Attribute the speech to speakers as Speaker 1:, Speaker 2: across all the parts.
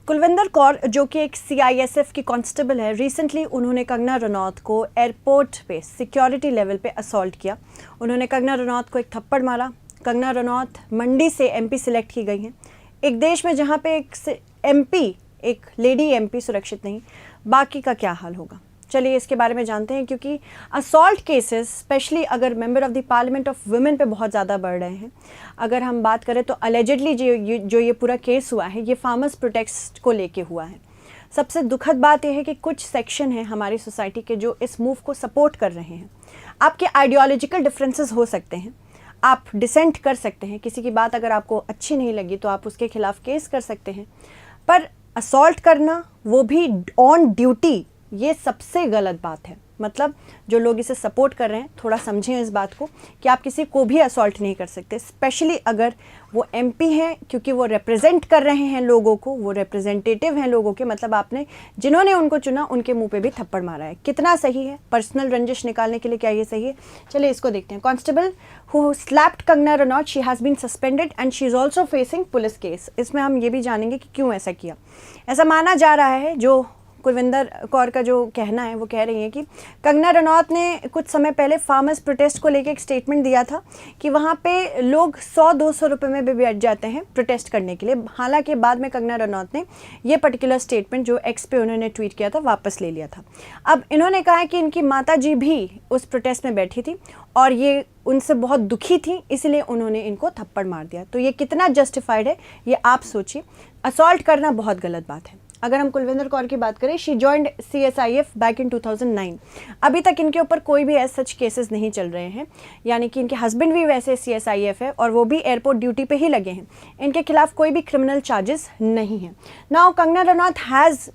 Speaker 1: कुलविंदर कौर जो कि एक सीआईएसएफ की कांस्टेबल है, रिसेंटली उन्होंने कंगना रनौत को एयरपोर्ट पे सिक्योरिटी लेवल पे असॉल्ट किया। उन्होंने कंगना रनौत को एक थप्पड़ मारा। कंगना रनौत मंडी से एमपी सिलेक्ट की गई हैं। एक देश में जहाँ पे एक लेडी एमपी सुरक्षित नहीं, बाकी का क्या हाल होगा। चलिए इसके बारे में जानते हैं, क्योंकि असॉल्ट केसेस स्पेशली अगर member of the parliament of women पे बहुत ज़्यादा बढ़ रहे हैं। अगर हम बात करें तो अलेजेडली जो ये पूरा केस हुआ है, ये फार्मर्स प्रोटेस्ट को लेके हुआ है। सबसे दुखद बात यह है कि कुछ सेक्शन हैं हमारी सोसाइटी के जो इस मूव को सपोर्ट कर रहे हैं। आपके आइडियोलॉजिकल डिफरेंसेस हो सकते हैं, आप डिसेंट कर सकते हैं, किसी की बात अगर आपको अच्छी नहीं लगी तो आप उसके खिलाफ केस कर सकते हैं, पर असॉल्ट करना, वो भी ऑन ड्यूटी, ये सबसे गलत बात है। मतलब जो लोग इसे सपोर्ट कर रहे हैं, थोड़ा समझें इस बात को कि आप किसी को भी असॉल्ट नहीं कर सकते, स्पेशली अगर वो एमपी हैं, क्योंकि वो रिप्रेजेंट कर रहे हैं लोगों को, वो रिप्रेजेंटेटिव हैं लोगों के। मतलब आपने जिन्होंने उनको चुना उनके मुंह पे भी थप्पड़ मारा है। कितना सही है? पर्सनल रंजिश निकालने के लिए क्या ये सही है? चलिए इसको देखते हैं। Constable who slapped Kangana Ranaut, she has been suspended and she is also facing police case. इसमें हम ये भी जानेंगे कि क्यों ऐसा किया। ऐसा माना जा रहा है, जो कुलविंदर कौर का जो कहना है, वो कह रही है कि कंगना रनौत ने कुछ समय पहले फार्मर्स प्रोटेस्ट को लेकर एक स्टेटमेंट दिया था कि वहाँ पे लोग 100-200 रुपये में भी बैठ जाते हैं प्रोटेस्ट करने के लिए। हालांकि बाद में कंगना रनौत ने ये पर्टिकुलर स्टेटमेंट जो एक्स पे उन्होंने ट्वीट किया था, वापस ले लिया था। अब इन्होंने कहा है कि इनकी माता जी भी उस प्रोटेस्ट में बैठी थी और ये उनसे बहुत दुखी थी, इसलिए उन्होंने इनको थप्पड़ मार दिया। तो ये कितना जस्टिफाइड है, ये आप सोचिए। असॉल्ट करना बहुत गलत बात है। अगर हम कुलविंदर कौर की बात करें, she joined CSIF back in 2009। अभी तक इनके ऊपर कोई भी ऐसे सच केसेस नहीं चल रहे हैं, यानी कि इनके हस्बैंड भी वैसे CSIF है और वो भी एयरपोर्ट ड्यूटी पे ही लगे हैं। इनके खिलाफ कोई भी क्रिमिनल चार्जेस नहीं है। Now Kangana Ranaut has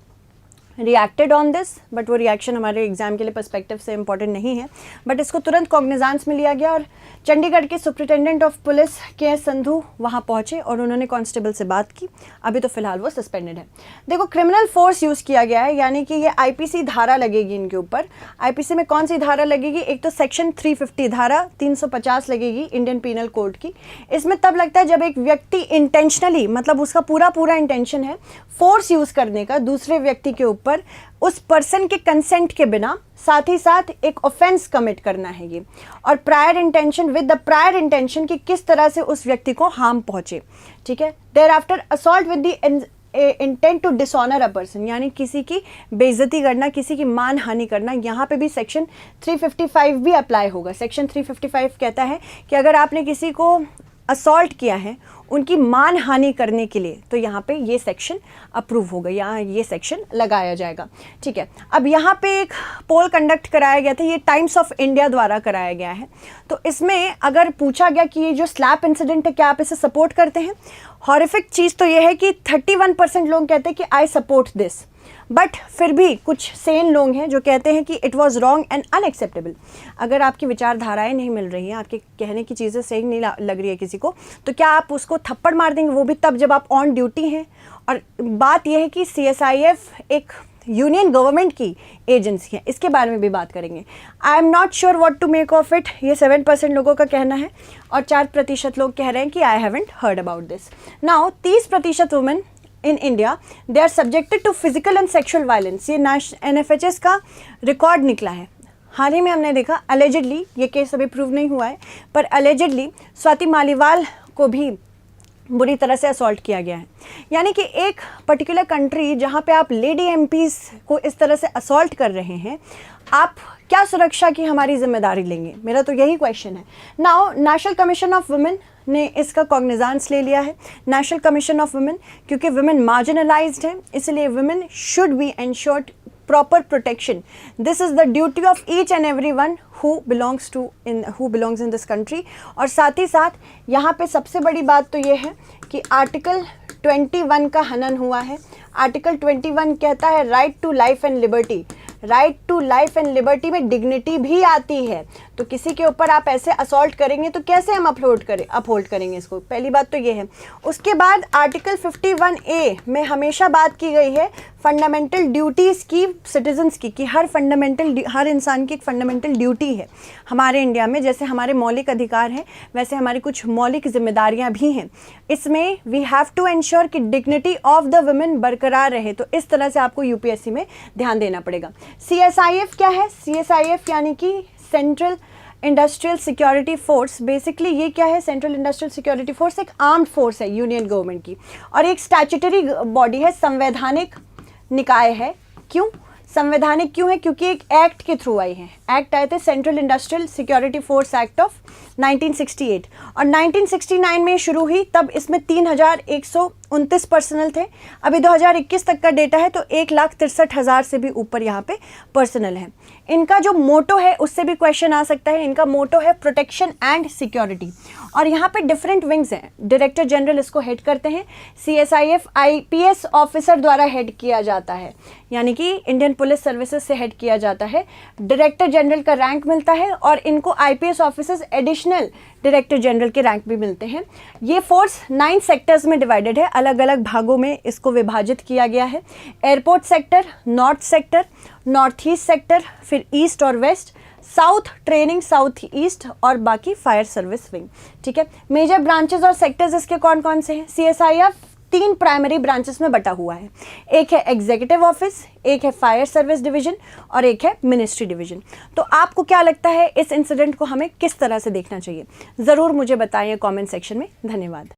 Speaker 1: reacted on this, but वो रिएक्शन हमारे एग्जाम के लिए पर्सपेक्टिव से इंपॉर्टेंट नहीं है, बट इसको तुरंत कॉग्निजांस में लिया गया और चंडीगढ़ के superintendent of police KS Sandhu वहाँ पहुँचे और उन्होंने कांस्टेबल से बात की। अभी तो फिलहाल वो सस्पेंडेड है। देखो, क्रिमिनल फोर्स यूज़ किया गया है, यानी कि ये IPC धारा लगेगी इनके ऊपर। IPC में कौन सी धारा लगेगी? एक तो सेक्शन 350 धारा 350 लगेगी इंडियन पीनल कोड की। इसमें तब लगता है जब एक व्यक्ति इंटेंशनली, मतलब उसका पूरा इंटेंशन है फोर्स यूज़ करने का दूसरे व्यक्ति के ऊपर, उस पर्सन के कंसेंट के बिना, साथ ही साथ एक ऑफेंस कमिट करना है ये। और prior intention, with the prior intention कि किस तरह से उस व्यक्ति को हार्म पहुंचे। ठीक है। Thereafter assault with the intent to dishonour a person, यानी किसी की बेइज्जती करना, किसी की मान हानि करना। यहाँ पे भी सेक्शन 355 भी अप्लाई होगा। सेक्शन 355 कहता है कि अगर आपने किसी को असॉल्ट किया है उनकी मान हानि करने के लिए, तो यहाँ पे ये सेक्शन अप्रूव होगा, यहाँ ये सेक्शन लगाया जाएगा। ठीक है। अब यहाँ पे एक पोल कंडक्ट कराया गया था, ये टाइम्स ऑफ इंडिया द्वारा कराया गया है। तो इसमें अगर पूछा गया कि ये जो स्लैप इंसिडेंट है, क्या आप इसे सपोर्ट करते हैं? हॉरिफिक चीज़ तो ये है कि 31% लोग कहते हैं कि आई सपोर्ट दिस, बट फिर भी कुछ सेन लोग हैं जो कहते हैं कि it was wrong and unacceptable. अगर आपकी विचारधाराएं नहीं मिल रही हैं, आपके कहने की चीज़ें सही नहीं लग रही है किसी को, तो क्या आप उसको थप्पड़ मार देंगे? वो भी तब जब आप ऑन ड्यूटी हैं। और बात यह है कि CSIF एक यूनियन गवर्नमेंट की एजेंसी है, इसके बारे में भी बात करेंगे। I am not sure what to make of it, ये 7% लोगों का कहना है और 4% लोग कह रहे हैं कि I haven't heard about this. Now 30% women in India they are subjected to physical and sexual violence. ये NFHS का रिकॉर्ड निकला है। हाल ही में हमने देखा, अलेजेडली, ये केस अभी प्रूव नहीं हुआ है, पर अलेजेडली स्वाति मालीवाल को भी बुरी तरह से असॉल्ट किया गया है। यानी कि एक पर्टिकुलर कंट्री जहाँ पे आप लेडी MPs को इस तरह से असॉल्ट कर रहे हैं, आप क्या सुरक्षा की हमारी जिम्मेदारी लेंगे? मेरा तो यही क्वेश्चन है। Now national commission of women ने इसका कॉग्निजांस ले लिया है। नेशनल कमीशन ऑफ वुमेन, क्योंकि वुमेन मार्जिनलाइज्ड है, इसलिए women should be ensured proper protection. This is the duty of each and everyone who belongs in this country. और साथ ही साथ यहाँ पे सबसे बड़ी बात तो ये है कि आर्टिकल 21 का हनन हुआ है। आर्टिकल 21 कहता है right to life and liberty. Right to life and liberty में डिग्निटी भी आती है। तो किसी के ऊपर आप ऐसे असॉल्ट करेंगे तो कैसे हम अपहोल्ड करेंगे इसको, पहली बात तो ये है। उसके बाद आर्टिकल 51A में हमेशा बात की गई है फंडामेंटल ड्यूटीज़ की सिटीजन्स की, कि हर इंसान की एक फंडामेंटल ड्यूटी है हमारे इंडिया में। जैसे हमारे मौलिक अधिकार हैं वैसे हमारी कुछ मौलिक जिम्मेदारियां भी हैं। इसमें वी हैव टू एंश्योर कि डिग्निटी ऑफ द वुमेन बरकरार रहे, तो इस तरह से आपको यूपीएससी में ध्यान देना पड़ेगा। CSIF क्या है? CSIF यानी कि central industrial security force. Basically ये क्या है? सेंट्रल इंडस्ट्रियल सिक्योरिटी फोर्स एक आर्म्ड फोर्स है यूनियन गवर्नमेंट की, और एक स्टैट्यूटरी बॉडी है, संवैधानिक निकाय है। क्यों संवैधानिक क्यों है? क्योंकि एक एक्ट के थ्रू आई है। एक्ट आए थे central industrial security force act of 1968, और 1969 में शुरू हुई। तब इसमें 3129 पर्सनल थे। अभी 2021 तक का डेटा है तो 1,63,000 से भी ऊपर यहाँ पे पर्सनल है। इनका जो मोटो है उससे भी क्वेश्चन आ सकता है। इनका मोटो है प्रोटेक्शन एंड सिक्योरिटी, और यहाँ पे डिफरेंट विंग्स हैं। डायरेक्टर जनरल इसको हेड करते हैं। CSIF IPS ऑफिसर द्वारा हेड किया जाता है, यानी कि इंडियन पुलिस सर्विसेज से हेड किया जाता है। डायरेक्टर जनरल का रैंक मिलता है, और इनको IPS officers additional director general के रैंक भी मिलते हैं। ये फोर्स 9 सेक्टर्स में डिवाइडेड है, अलग अलग भागों में इसको विभाजित किया गया है। Airport sector, north sector, north east sector, फिर ईस्ट और west, south training, south east, और बाकी फायर सर्विस विंग। ठीक है, मेजर ब्रांचेस और सेक्टर्स इसके कौन कौन से हैं? CSIF 3 प्राइमरी ब्रांचेस में बटा हुआ है। एक है एग्जीक्यूटिव ऑफिस, एक है फायर सर्विस डिवीजन, और एक है मिनिस्ट्री डिवीजन। तो आपको क्या लगता है इस इंसिडेंट को हमें किस तरह से देखना चाहिए? ज़रूर मुझे बताइए कमेंट सेक्शन में। धन्यवाद।